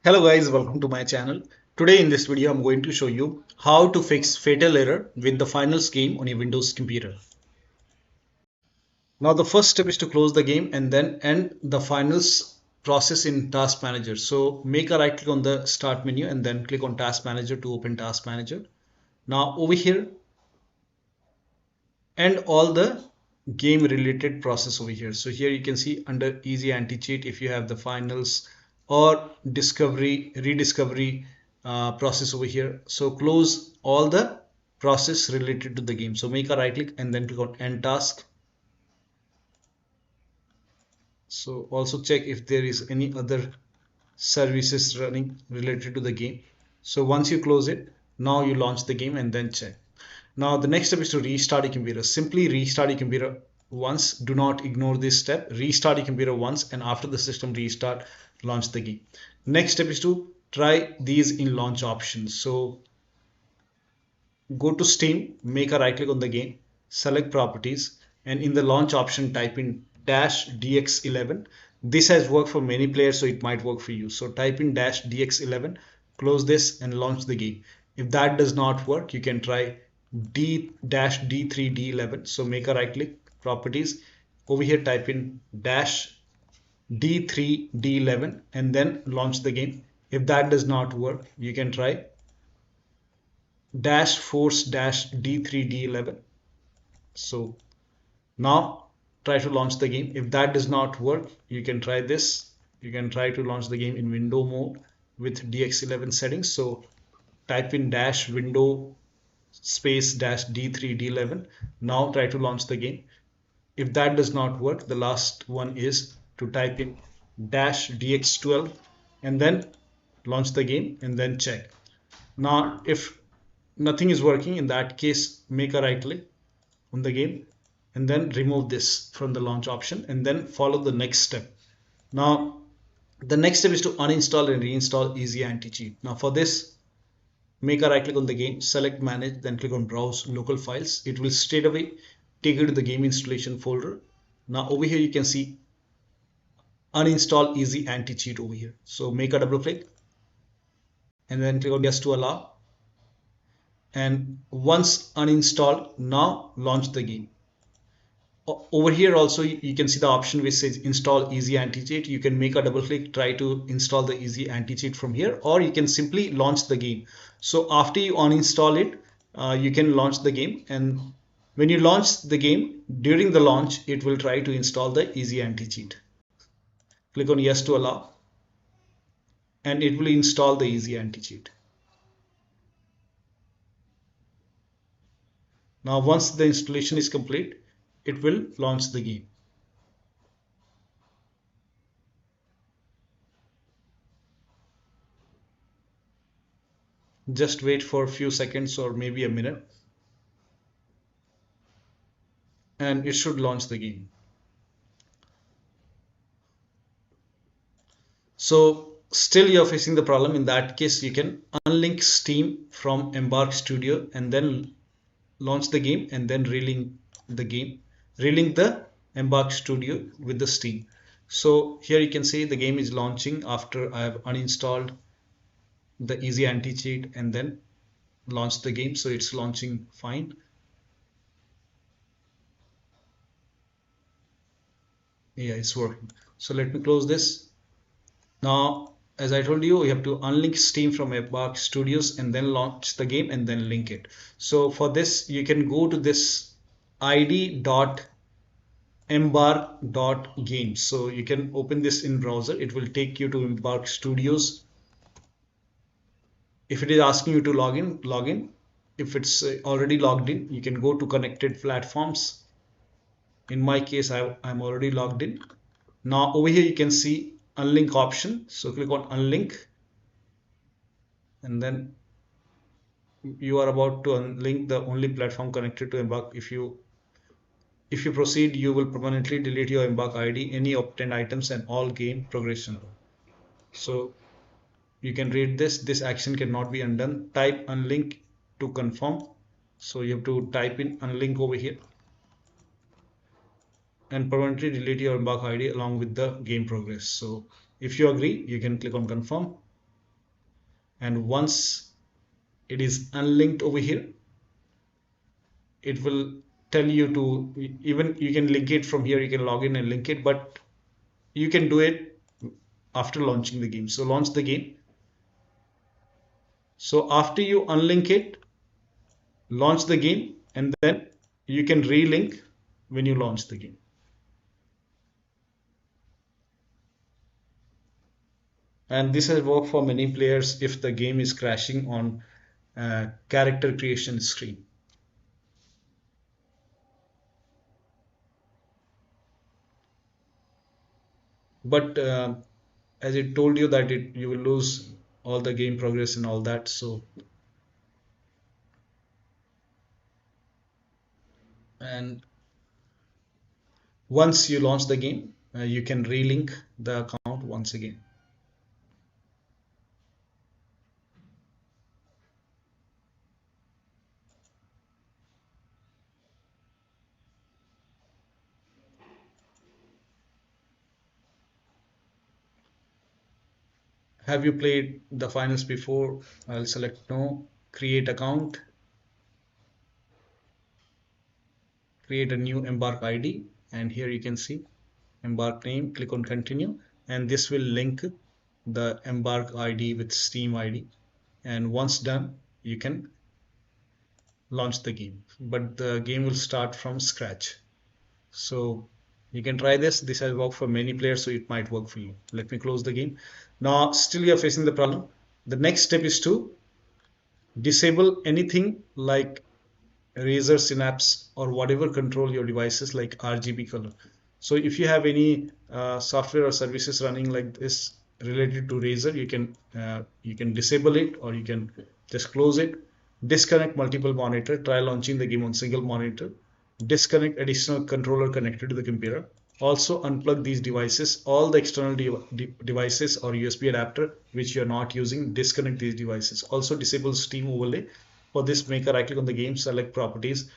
Hello guys, welcome to my channel. Today in this video I'm going to show you how to fix fatal error with the finals game on your Windows computer. Now the first step is to close the game and then end the finals process in Task Manager. So make a right click on the start menu and then click on Task Manager to open Task Manager. Now over here end all the game related process over here. So here you can see under EasyAntiCheat if you have the finals or discovery rediscovery process over here. So close all the process related to the game. So make a right click and then click on end task. So also check if there is any other services running related to the game. So once you close it, now you launch the game and then check. Now the next step is to restart your computer. Simply restart your computer once. Do not ignore this step. Restart your computer once and after the system restart, launch the game. Next step is to try these in launch options. So go to Steam, make a right click on the game, select properties, and in the launch option type in -dx11. This has worked for many players, so it might work for you. So type in -dx11, close this and launch the game. If that does not work, you can try -d3d11. So make a right click, properties. Over here type in -d3d11 and then launch the game. If that does not work, you can try -force -d3d11. So now try to launch the game. If that does not work, you can try this. You can try to launch the game in window mode with dx11 settings. So type in -window space -d3d11. Now try to launch the game. If that does not work, the last one is to type in -dx12 and then launch the game and then check. Now if nothing is working, in that case make a right click on the game and then remove this from the launch option and then follow the next step. Now the next step is to uninstall and reinstall EasyAntiCheat. Now for this, make a right click on the game, select manage, then click on browse local files. It will straight away take you to the game installation folder. Now over here you can see uninstall EasyAntiCheat over here. So make a double click and then click on yes to allow. And once uninstalled, now launch the game. Over here also you can see the option which says install EasyAntiCheat. You can make a double click, try to install the EasyAntiCheat from here, or you can simply launch the game. So after you uninstall it, you can launch the game, and when you launch the game, during the launch it will try to install the EasyAntiCheat. Click on yes to allow and it will install the EasyAntiCheat. Now once the installation is complete, it will launch the game. Just wait for a few seconds or maybe a minute and it should launch the game. So still you're facing the problem. In that case, you can unlink Steam from Embark Studio and then launch the game and then relink the Embark Studio with the Steam. So here you can see the game is launching after I have uninstalled the EasyAntiCheat and then launched the game. So it's launching fine. Yeah, it's working. So let me close this. Now, as I told you, you have to unlink Steam from Embark Studios and then launch the game and then link it. So for this, you can go to this id.embark.games. So you can open this in browser. It will take you to Embark Studios. If it is asking you to log in, log in. If it's already logged in, you can go to connected platforms. In my case, I'm already logged in. Now over here, you can see unlink option. So click on unlink and then you are about to unlink the only platform connected to Embark. If you proceed, you will permanently delete your Embark ID, any obtained items and all game progression. So you can read this action cannot be undone. Type unlink to confirm. So you have to type in unlink over here and permanently delete your Embark ID along with the game progress. So if you agree, you can click on confirm and once it is unlinked over here, it will tell you to, even you can link it from here, you can log in and link it, but you can do it after launching the game. So launch the game. So after you unlink it, launch the game, and then you can relink when you launch the game. And this has worked for many players if the game is crashing on character creation screen. But as I told you that you will lose all the game progress and all that. So, and once you launch the game, you can relink the account once again. Have you played the finals before? I'll select no, create account, create a new Embark ID, and here you can see Embark name, click on continue, and this will link the Embark ID with Steam ID. And once done, you can launch the game, but the game will start from scratch. So you can try this. This has worked for many players, so it might work for you. Let me close the game. Now, still you're facing the problem. The next step is to disable anything like Razer Synapse or whatever control your devices like RGB color. So if you have any software or services running like this related to Razer, you can disable it, or you can just close it. Disconnect multiple monitor. Try launching the game on single monitor. Disconnect additional controller connected to the computer. Also unplug these devices, all the external devices or USB adapter which you are not using. Disconnect these devices. Also disable Steam overlay. For this, make a right click on the game, select properties,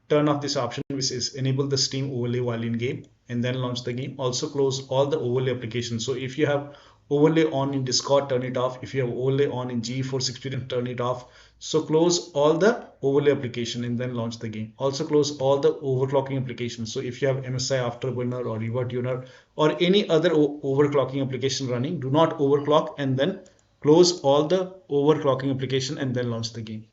turn off this option which is enable the Steam overlay while in game, and then launch the game. Also close all the overlay applications. So if you have overlay on in Discord, turn it off. If you have overlay on in GeForce Experience, turn it off. So close all the overlay application and then launch the game. Also close all the overclocking applications. So if you have MSI Afterburner or ReverTuner or any other overclocking application running, do not overclock, and then close all the overclocking application and then launch the game.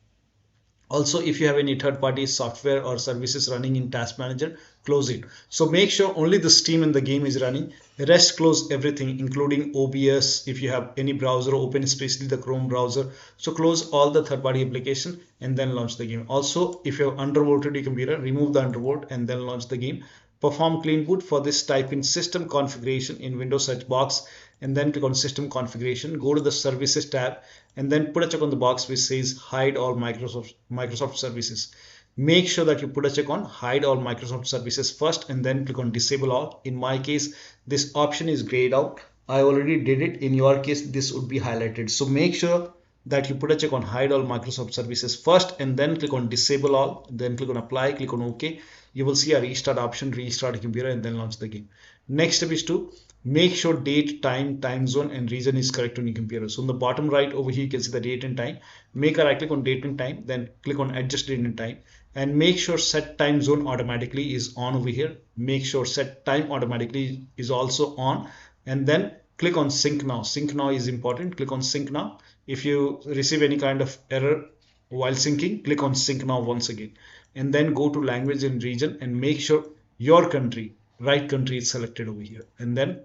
Also, if you have any third-party software or services running in Task Manager, close it. So make sure only the Steam in the game is running. The rest, close everything, including OBS. If you have any browser open, especially the Chrome browser, so close all the third-party application and then launch the game. Also, if you have undervolted your computer, remove the undervolt and then launch the game. Perform clean boot. For this, type in system configuration in Windows search box and then click on system configuration. Go to the services tab and then put a check on the box which says hide all Microsoft services. Make sure that you put a check on hide all Microsoft services first and then click on disable all. In my case, this option is grayed out. I already did it. In your case, this would be highlighted. So make sure that you put a check on hide all Microsoft services first and then click on disable all, then click on apply, click on OK. You will see a restart option, restart a computer, and then launch the game. Next step is to make sure date, time zone, and region is correct on your computer. So on the bottom right over here, you can see the date and time. Make a right click on date and time, then click on adjust date and time, and make sure set time zone automatically is on over here. Make sure set time automatically is also on, and then click on sync now. Sync now is important. Click on sync now. If you receive any kind of error while syncing, click on sync now once again, and then go to language and region and make sure your country, right country, is selected over here, and then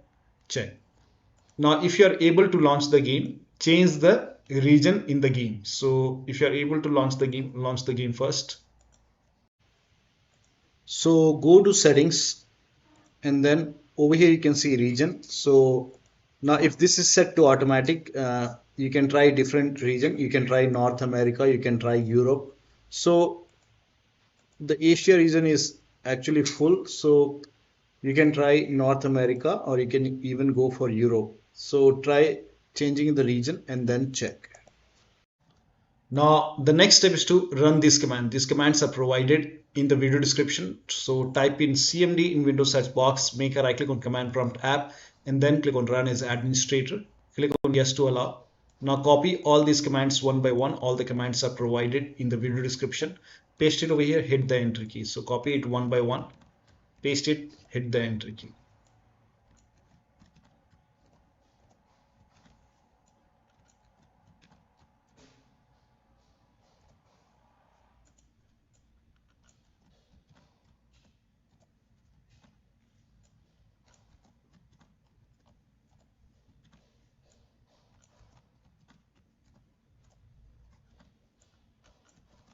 check. Now if you are able to launch the game, change the region in the game. So if you are able to launch the game first. So go to settings and then over here you can see region. So now if this is set to automatic, you can try different region. You can try North America, you can try Europe. So the Asia region is actually full, so you can try North America, or you can even go for Europe. So try changing the region and then check. Now the next step is to run this command. These commands are provided in the video description. So type in cmd in Windows search box, make a right click on command prompt app, and then click on run as administrator. Click on yes to allow. Now copy all these commands one by one. All the commands are provided in the video description. Paste it over here, hit the enter key. So copy it one by one, paste it, hit the enter key.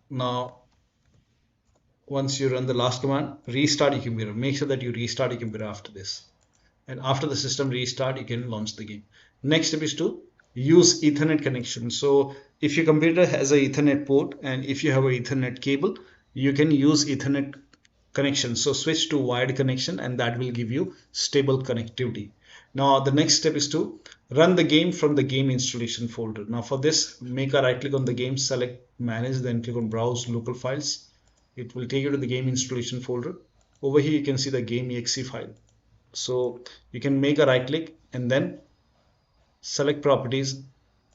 Now once you run the last command, restart your computer. Make sure that you restart your computer after this. And after the system restart, you can launch the game. Next step is to use Ethernet connection. So if your computer has a Ethernet port and if you have a Ethernet cable, you can use Ethernet connection. So switch to wired connection and that will give you stable connectivity. Now the next step is to run the game from the game installation folder. Now for this, make a right click on the game, select manage, then click on browse local files. It will take you to the game installation folder. Over here you can see the game exe file. So you can make a right click and then select properties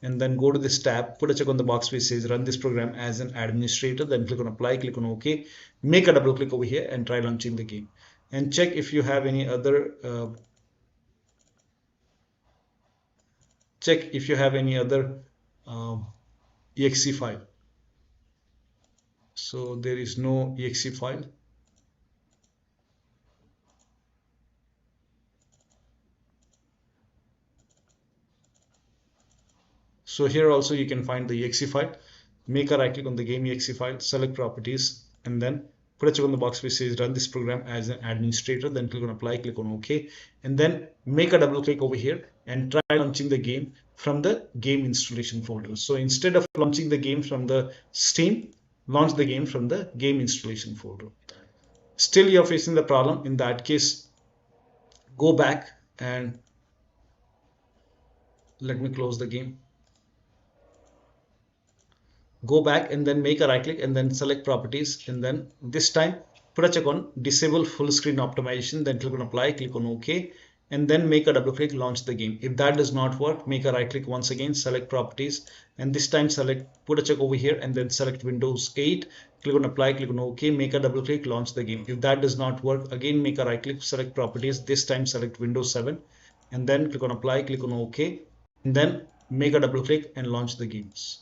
and then go to this tab, put a check on the box which says run this program as an administrator, then click on apply, click on OK, make a double click over here and try launching the game and check if you have any other exe file. So there is no exe file. So here also you can find the exe file. Make a right click on the game exe file, select properties, and then put a check on the box which says run this program as an administrator, then click on apply, click on OK, and then make a double click over here and try launching the game from the game installation folder. So instead of launching the game from the Steam, launch the game from the game installation folder. Still you're facing the problem. In that case, go back and let me close the game. Go back and then make a right click and then select properties, and then this time put a check on disable full screen optimization, then click on apply, click on OK, and then make a double click, launch the game. If that does not work, make a right click once again, select properties, and this time put a check over here and then select Windows 8, click on apply, click on OK, make a double click, launch the game. If that does not work, again make a right click, select properties, this time select Windows 7, and then click on apply, click on OK, and then make a double click and launch the games.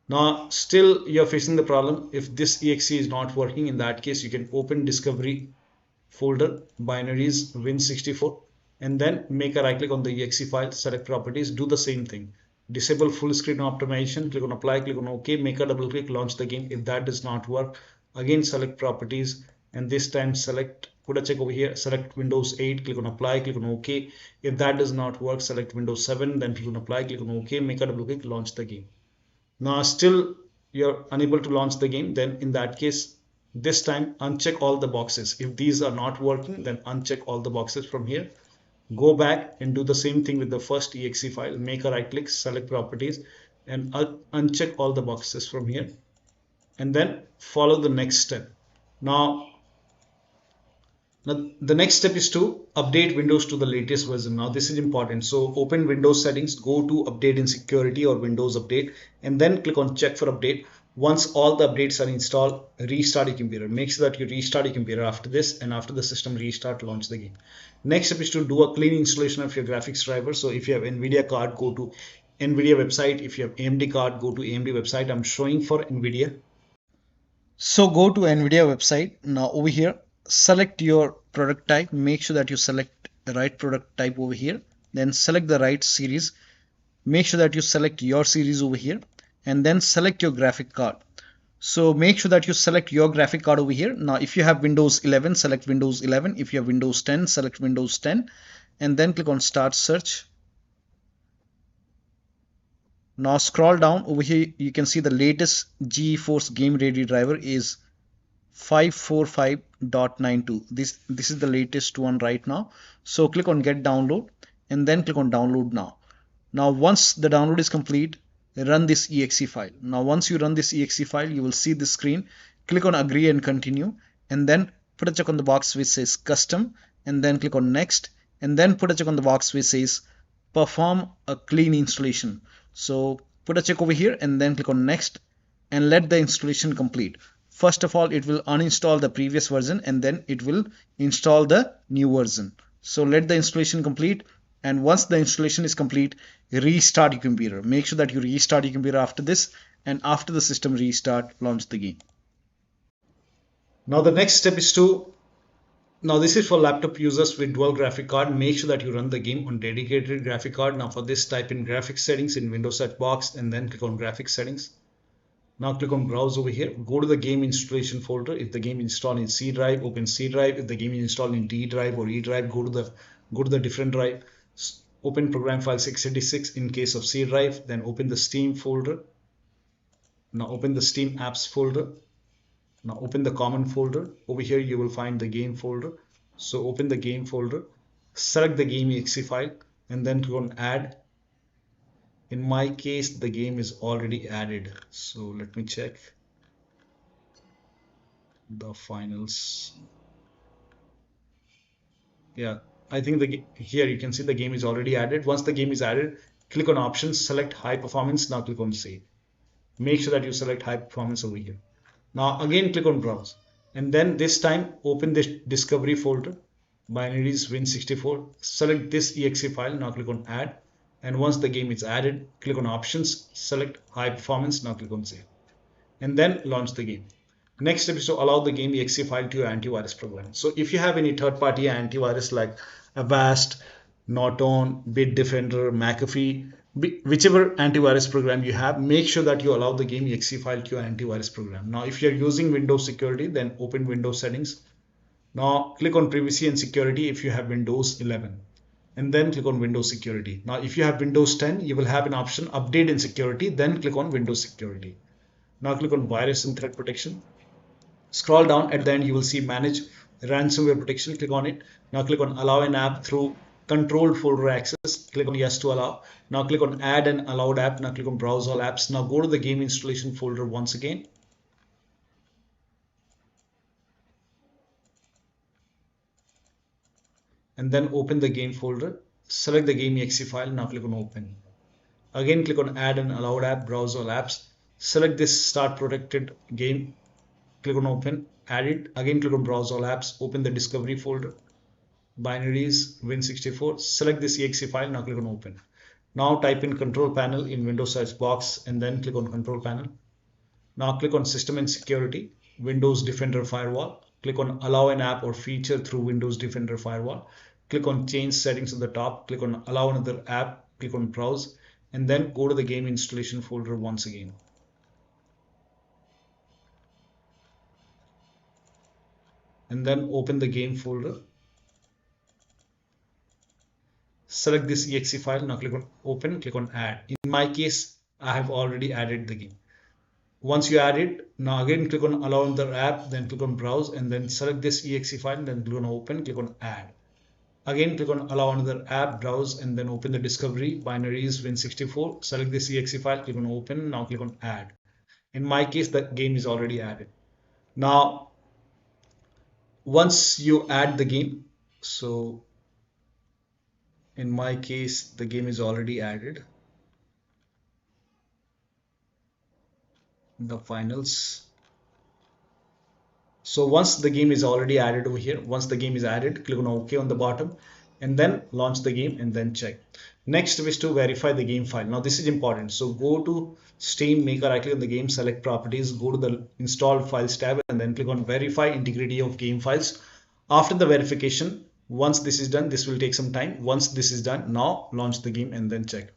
Now still you're facing the problem. If this exe is not working, in that case you can open discovery folder, binaries, win64, and then make a right click on the exe file, select properties, do the same thing, disable full screen optimization, click on apply, click on OK, make a double click, launch the game. If that does not work, again select properties, and this time put a check over here, select Windows 8, click on apply, click on OK. If that does not work, select Windows 7, then click on apply, click on OK, make a double click, launch the game. Now still you're unable to launch the game, then in that case, this time uncheck all the boxes. If these are not working, then uncheck all the boxes from here. Go back and do the same thing with the first exe file. Make a right click, select properties, and uncheck all the boxes from here, and then follow the next step. Now the next step is to update Windows to the latest version. Now this is important. So open Windows settings, go to update in security or Windows update, and then click on check for update. Once all the updates are installed, restart your computer. Make sure that you restart your computer after this, and after the system restart, launch the game. Next step is to do a clean installation of your graphics driver. So if you have NVIDIA card, go to NVIDIA website. If you have AMD card, go to AMD website. I'm showing for NVIDIA. So go to NVIDIA website. Now over here, select your product type. Make sure that you select the right product type over here. Then select the right series. Make sure that you select your series over here, and then select your graphic card. So make sure that you select your graphic card over here. Now if you have Windows 11, select Windows 11. If you have Windows 10, select Windows 10, and then click on start search. Now scroll down over here, you can see the latest GeForce Game Ready driver is 545.92. This is the latest one right now. So click on get download and then click on download now. Now once the download is complete, run this exe file. Now once you run this exe file, you will see the screen. Click on agree and continue, and then put a check on the box which says custom, and then click on next, and then put a check on the box which says perform a clean installation. So put a check over here and then click on next and let the installation complete. First of all, it will uninstall the previous version and then it will install the new version. So let the installation complete, and once the installation is complete, restart your computer. Make sure that you restart your computer after this, and after the system restart, launch the game. Now the next step is to, now this is for laptop users with dual graphic card. Make sure that you run the game on dedicated graphic card. Now for this, type in graphics settings in Windows search box and then click on graphics settings. Now click on browse over here, go to the game installation folder. If the game installed in C drive, open C drive. If the game is installed in D drive or E drive, go to the different drive. Open program files x86 in case of C drive, then open the Steam folder. Now open the Steam apps folder. Now open the common folder. Over here you will find the game folder. So open the game folder, select the game exe file and then click on add. In my case, the game is already added. So let me check the finals. Yeah, I think here you can see the game is already added. Once the game is added, click on options, select high performance. Now click on save. Make sure that you select high performance over here. Now again click on browse, and then this time open this discovery folder, binaries win64. Select this exe file. Now click on add. And once the game is added, click on options, select high performance. Now click on save and then launch the game. Next step is to allow the game exe file to your antivirus program. So if you have any third-party antivirus like Avast, Norton, Bitdefender, McAfee, whichever antivirus program you have, make sure that you allow the game exe file to your antivirus program. Now if you're using Windows security, then open Windows settings. Now click on privacy and security if you have Windows 11. And then click on Windows security. Now if you have Windows 10, you will have an option update in security, then click on Windows security. Now click on virus and threat protection. Scroll down, at the end you will see manage ransomware protection. Click on it. Now click on allow an app through controlled folder access. Click on yes to allow. Now click on add an allowed app. Now click on browse all apps. Now go to the game installation folder once again. And then open the game folder. Select the game exe file. Now click on open. Again click on add an allowed app, browse all apps. Select this start protected game. Click on open, add it. Again click on browse all apps, open the discovery folder, binaries win64. Select this exe file. Now click on open. Now type in control panel in Windows search box and then click on control panel. Now click on system and security, Windows Defender firewall. Click on allow an app or feature through Windows Defender firewall. Click on change settings at the top. Click on allow another app. Click on browse and then go to the game installation folder once again. And then open the game folder. Select this exe file. Now click on open, click on add. In my case, I have already added the game. Once you add it, now again click on allow another app, then click on browse and then select this exe file, then click on open, click on add. Again click on allow another app, browse and then open the discovery, binaries win64. Select this exe file, click on open, now click on add. In my case, the game is already added. Now once you add the game, so in my case the game is already added, the finals. So once the game is already added over here, once the game is added, click on OK on the bottom and then launch the game and then check. Next is to verify the game file. Now this is important. So go to Steam, make a right click on the game, select properties, go to the installed files tab and then click on verify integrity of game files. After the verification, once this is done, this will take some time. Once this is done, now launch the game and then check.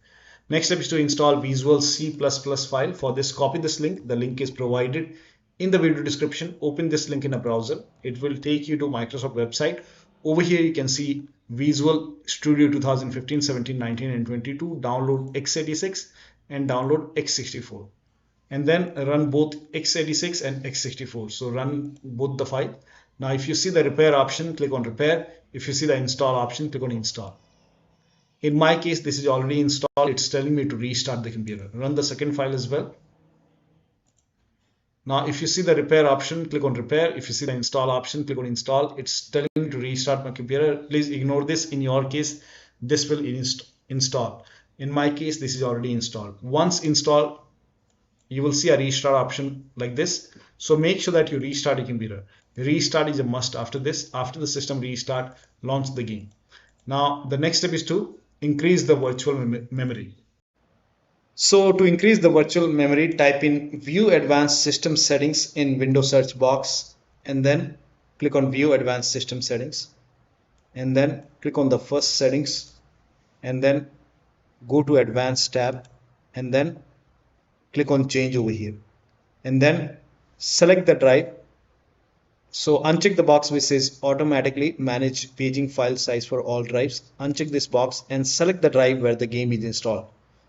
Next step is to install Visual C++ file. For this, copy this link. The link is provided in the video description. Open this link in a browser. It will take you to Microsoft website. Over here you can see Visual Studio 2015, 17, 19 and 22. Download x86 and download x64 and then run both x86 and x64. So run both the file. Now if you see the repair option, click on repair. If you see the install option, click on install. In my case, this is already installed. It's telling me to restart the computer. Run the second file as well. Now, if you see the repair option, click on repair. If you see the install option, click on install. It's telling me to restart my computer. Please ignore this. In your case, this will install. In my case, this is already installed. Once installed, you will see a restart option like this. So make sure that you restart your computer. Restart is a must after this. After the system restart, launch the game. Now, the next step is to increase the virtual memory. So to increase the virtual memory, type in View Advanced System Settings in Windows search box and then click on View Advanced System Settings and then click on the first settings and then go to Advanced tab and then click on Change over here and then select the drive. So uncheck the box which says automatically manage paging file size for all drives. Uncheck this box and select the drive where the game is installed.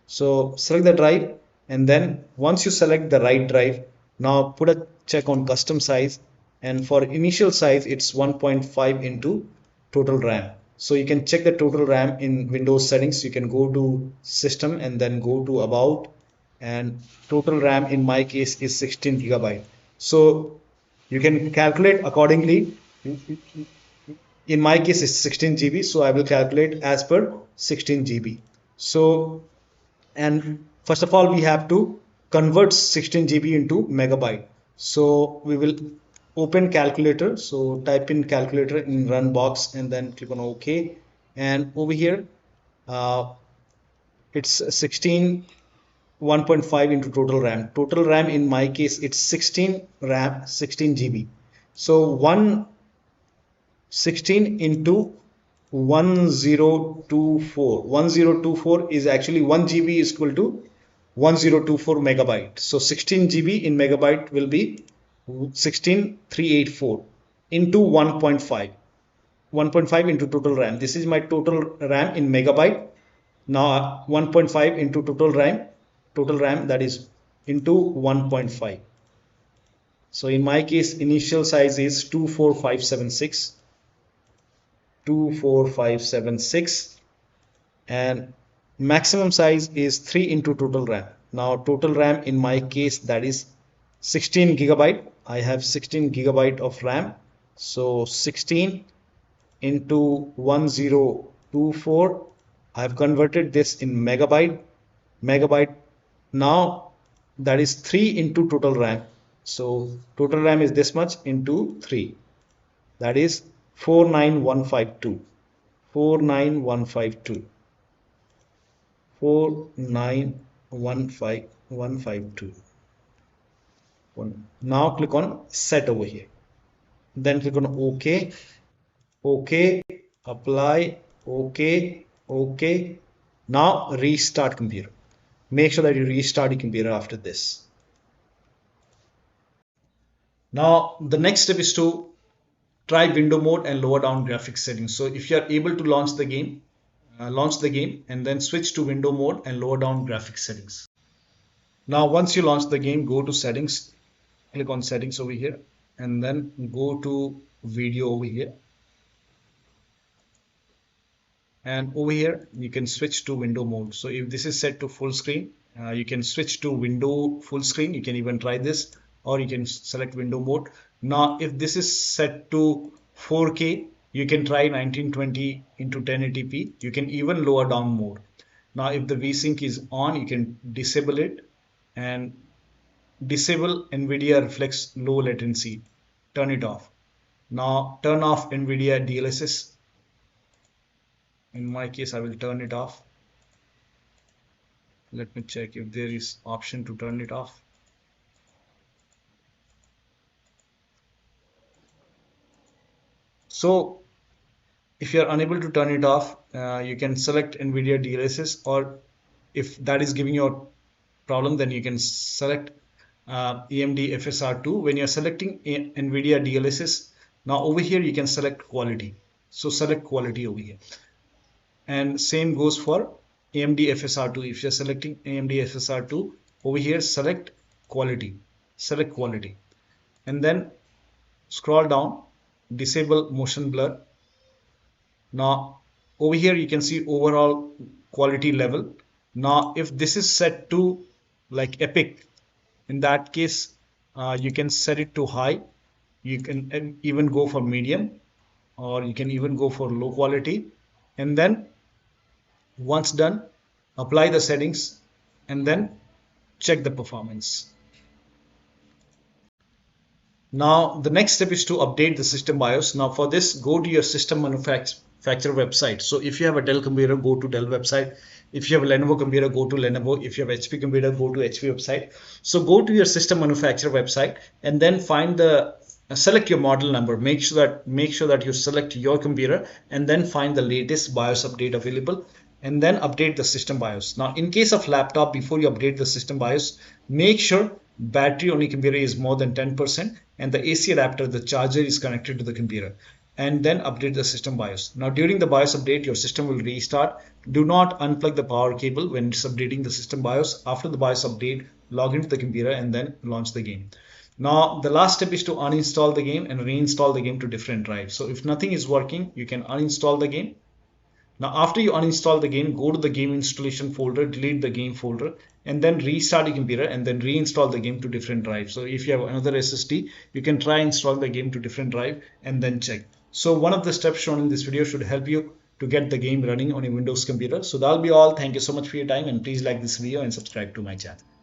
So select the drive and then once you select the right drive, now put a check on custom size, and for initial size it's 1.5 into total RAM. So you can check the total RAM in Windows settings. You can go to system and then go to about, and total RAM in my case is 16 gigabyte. So you can calculate accordingly. In my case it's 16 GB, so I will calculate as per 16 GB. So, and first of all we have to convert 16 GB into megabyte. So we will open calculator. So type in calculator in run box and then click on OK, and over here it's 1.5 into total RAM. Total RAM in my case it's 16 RAM, 16 GB. So 116 into 1024 is actually 1 GB is equal to 1024 megabyte. So 16 GB in megabyte will be 16384 into 1.5. 1.5 into total RAM. This is my total RAM in megabyte. Now 1.5 into total RAM, that is into 1.5. So in my case initial size is 24576 and maximum size is 3 into total RAM. Now total RAM in my case that is 16 gigabyte. I have 16 gigabyte of RAM. So 16 into 1024, I have converted this in megabyte. Now that is 3 into total RAM. So total RAM is this much into 3, that is 49152. 49152. 4915152. Now click on set over here. Then click on OK. OK. Apply. OK. OK. Now restart computer. Make sure that you restart your computer after this. Now the next step is to try window mode and lower down graphics settings. So if you are able to launch the game and then switch to window mode and lower down graphics settings. Now once you launch the game, go to settings, click on settings over here and then go to video over here, and over here you can switch to window mode. So if this is set to full screen, you can switch to window full screen. You can even try this, or you can select window mode. Now if this is set to 4K, you can try 1920 into 1080p. You can even lower down mode. Now if the VSync is on, you can disable it and disable NVIDIA reflex low latency, turn it off. Now turn off NVIDIA DLSS. In my case I will turn it off. Let me check if there is option to turn it off. So if you are unable to turn it off, you can select NVIDIA DLSS, or if that is giving you a problem, then you can select AMD FSR2. When you're selecting NVIDIA DLSS, now over here you can select quality. So select quality over here. And same goes for AMD FSR2. If you're selecting AMD FSR2, over here select quality. And then scroll down, disable motion blur. Now over here you can see overall quality level. Now if this is set to like epic, in that case You can set it to high. You can even go for medium, or you can even go for low quality. And then once done, apply the settings and then check the performance. Now, the next step is to update the system BIOS. Now, for this, go to your system manufacturer website. So, if you have a Dell computer, go to Dell website. If you have a Lenovo computer, go to Lenovo. If you have HP computer, go to HP website. So, go to your system manufacturer website and then find the select your model number. Make sure that you select your computer and then find the latest BIOS update available and then update the system BIOS. Now, in case of laptop, before you update the system BIOS, make sure battery on your computer is more than 10% and the AC adapter, the charger, is connected to the computer, and then update the system BIOS. Now, during the BIOS update, your system will restart. Do not unplug the power cable when it's updating the system BIOS. After the BIOS update, log into the computer and then launch the game. Now, the last step is to uninstall the game and reinstall the game to different drives. So if nothing is working, you can uninstall the game. Now, after you uninstall the game, go to the game installation folder, delete the game folder, and then restart your computer and then reinstall the game to different drives. So if you have another SSD, you can try install the game to different drive and then check. So one of the steps shown in this video should help you to get the game running on your Windows computer. So that'll be all. Thank you so much for your time, and please like this video and subscribe to my channel.